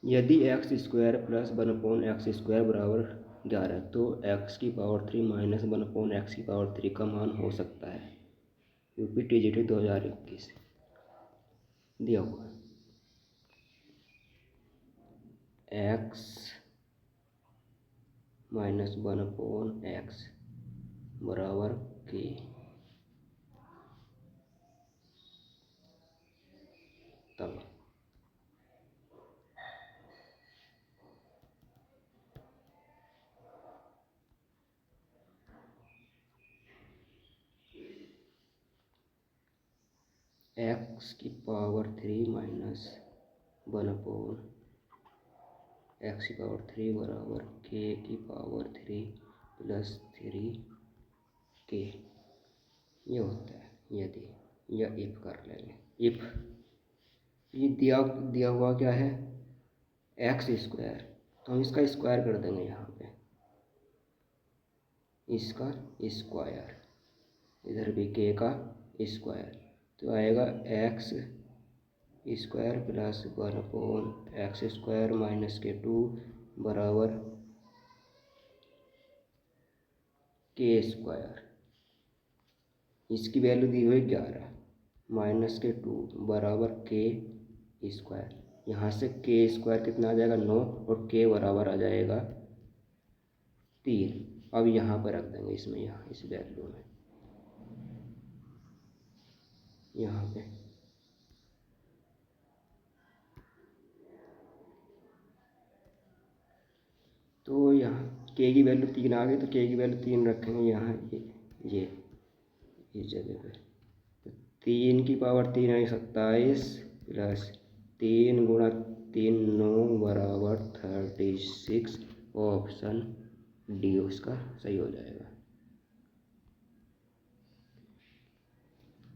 यदि x square plus 1/x² बराबर 11 तो x³ माइनस 1/x³ का मान हो सकता है। यूपी TGT 2021 दिया हुआ x माइनस 1/x बराबर k। तब x³ माइनस 1/x³ बराबर k³ प्लस 3k ये होता है। यदि या इफ कर लेंगे, इफ ये दिया हुआ क्या है x², तो हम इसका स्क्वायर कर देंगे यहाँ पे, इसका स्क्वायर, इधर भी k का स्क्वायर, तो आएगा x² plus 1/x² minus k2 बराबर k²। इसकी वैल्यू दी हुई 11 माइनस k2 बराबर k²। यहाँ से k² कितना आ जाएगा 9 और k बराबर आ जाएगा 3। अब यहाँ पर रख देंगे, इसमें यहाँ इस वैल्यू में यहाँ पे तो यहाँ k की वैल्यू 3 आ गई, तो k की वैल्यू 3 रखेंगे यहाँ ये इस जगह पे। तो 3³ है 27 प्लस 3 गुणा 3 9 बराबर 36। ऑप्शन डी उसका सही हो जाएगा।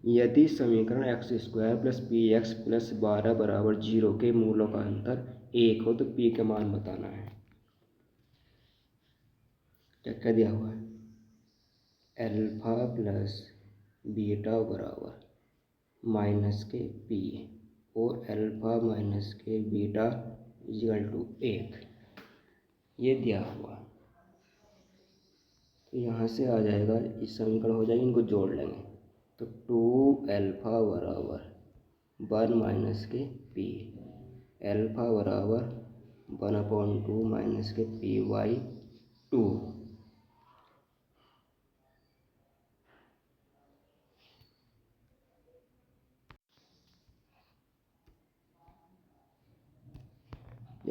यदि समीकरण x² प्लस px प्लस 12 बराबर 0 के मूलों का अंतर 1 हो तो p का मान बताना है। क्या क्या दिया हुआ है, अल्फा प्लस बीटा बराबर माइनस के p और अल्फा माइनस के बीटा इक्वल टू 1, ये दिया हुआ। तो यहाँ से आ जाएगा, इस समीकरण हो जाएगी, इनको जोड़ लेंगे तो 2 अल्फा बराबर 1 माइनस के p, अल्फा बराबर 1/2 माइनस के p/2।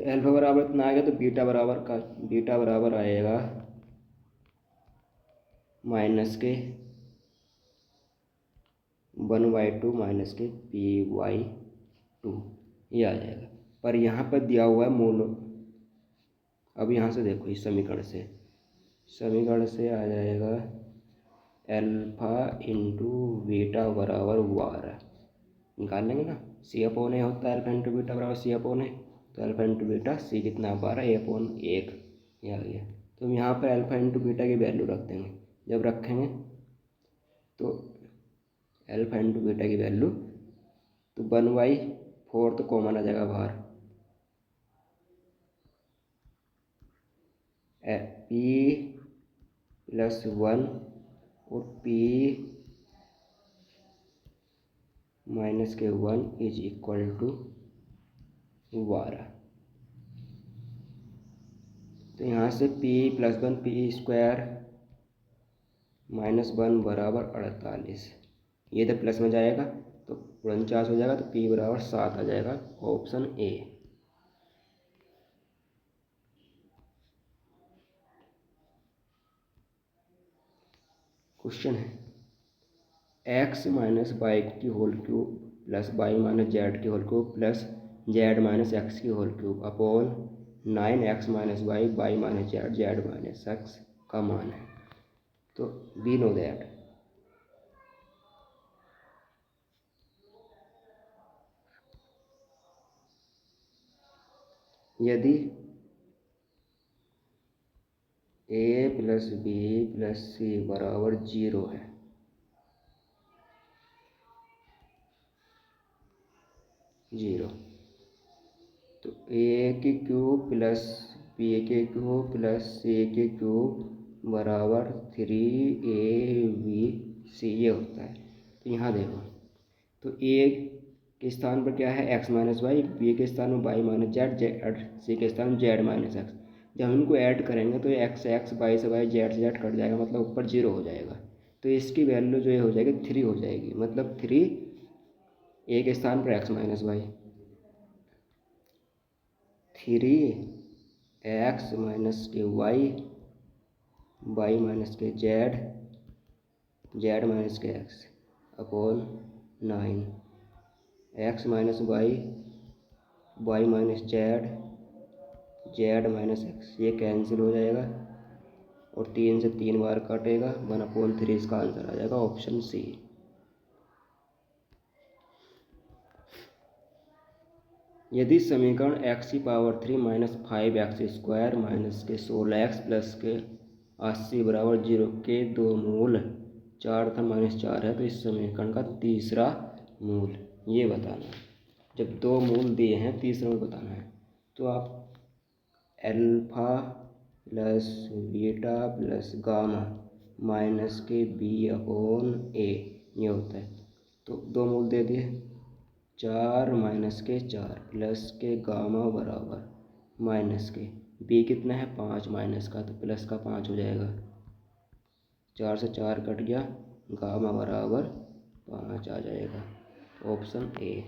अल्फा बराबर इतना आएगा तो बीटा बराबर आएगा माइनस के 1/2 माइनस के p/2 ये आ जाएगा। पर यहाँ पर दिया हुआ है मूल। अब यहाँ से देखो, इस समीकरण से आ जाएगा अल्फा इंटू बीटा बराबर 12 निकाल लेंगे ना, c/a होता है अल्फा इंटू बीटा बराबर c/a, तो अल्फा इंटू बीटा c कितना 12 a/1 ये आ गया। तो हम यहाँ पर अल्फा इंटू बीटा की वैल्यू रख देंगे। जब रखेंगे तो अल्फा इंटू बीटा की वैल्यू तो 1/4 तो कॉमन आ जाएगा बाहर, p प्लस 1 और p माइनस के 1 इज इक्वल टू 12। तो यहाँ से p प्लस 1 p² माइनस 1 बराबर 48, ये तो प्लस में जाएगा तो 49 हो जाएगा, तो p बराबर 7 आ जाएगा। Option A. क्वेश्चन है x माइनस वाई की whole cube plus Y minus Z की whole cube plus Z minus X की whole cube upon 9x minus Y minus Z minus X का मान है। तो वी नो दैट यदि a plus b plus c बराबर 0 है, तो ए के क्यूब प्लस बी के क्यूब प्लस सी के क्यूब बराबर 3ab ये होता है। तो यहाँ देखो, तो ए के स्थान पर क्या है x माइनस वाई, बी के स्थान में y माइनस जेड, सी के स्थान में z माइनस एक्स। जब इनको ऐड करेंगे तो एक्स से एक्स, वाई से वाई, जेड से जेड कट जाएगा, मतलब ऊपर 0 हो जाएगा। तो इसकी वैल्यू जो है हो जाएगी 3 हो जाएगी, मतलब 3 ए के स्थान पर x minus y, 3x minus k y, y minus k z, z minus k x upon 9, x minus y, y minus z, z minus x. ये कैंसिल हो जाएगा और 3 से 3 बार कटेगा, 1/3 इसका आंसर आ जाएगा ऑप्शन सी। यदि समीकरण x की power 3 minus 5x square minus के 16x प्लस के 80 बराबर 0 के दो मूल 4 तथा -4 है, तो इस समीकरण का तीसरा मूल ये बताना है। जब दो मूल दिए हैं, तीसरा मूल बताना है। तो आप alpha plus beta plus gamma minus के बी अपॉन ए ये होता है। तो दो मूल दे दिए, 4 माइनस के 4 प्लस के गामा बराबर माइनस के बी कितना है 5 माइनस का, तो प्लस का 5 हो जाएगा, 4 से 4 कट गया, गामा बराबर 5 आ जाएगा, ऑप्शन ए।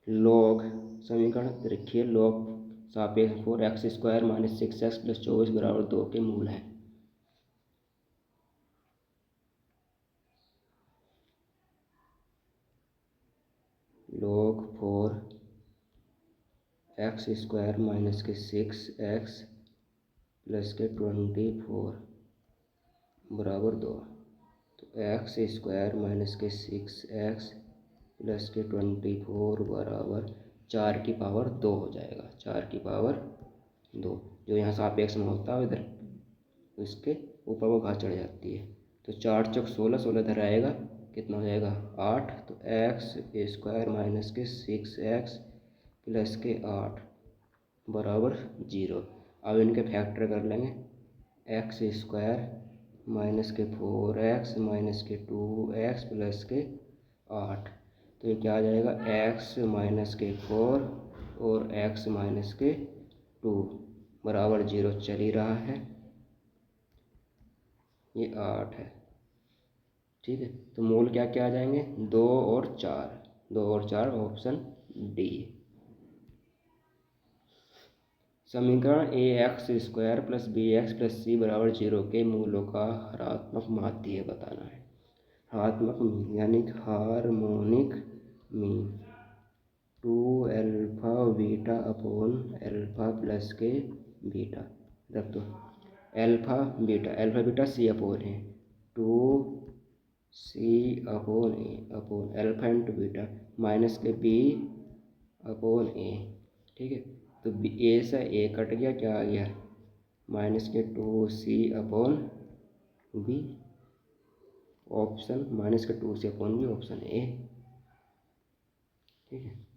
लॉग समीकरण देखिए, लॉग सापेक्ष 4x square minus 6x plus 24 बराबर 2 के मूल हैं। लॉग 4x स्क्वायर माइनस के 6x प्लस के 24 बराबर 2। तो एक्स स्क्वायर माइनस के 6x प्लस के 24 बराबर 4 की पावर 2 हो जाएगा, 4 की पावर 2। जो यहाँ सापेक्ष में होता है इधर उसके ऊपर वो घात चढ़ जाती है। तो 4 चौक 16, 16 इधर आएगा, कितना हो जाएगा 8। तो एक्स स्क्वायर माइनस के 6x प्लस के 8 बराबर 0। अब इनके फैक्टर कर लेंगे, एक्स स्क्वायर माइनस के 4x माइनस के 2x प्लस के 8। तो ये क्या आ जाएगा, x माइनस के 4 और x माइनस के 2 बराबर 0 चल ही रहा है, ये 8 है। ठीक है, तो मूल क्या क्या आ जाएंगे, 2 और 4, 2 और 4 ऑप्शन डी। समीकरण A X square plus B X plus C बराबर 0 के मूलों का हरात्मक माध्य बताना है। हरात्मक मीन यानी harmonic mean 2 alpha beta upon alpha plus के बीटा। रख दो अल्फा बीटा सी अपॉन है 2 C upon A upon alpha into beta minus के बी अपॉन ए। ठीक है, तो ए से ए कट गया, क्या आ गया माइनस के 2c upon B, option minus के 2c upon B, option A. ठीक है।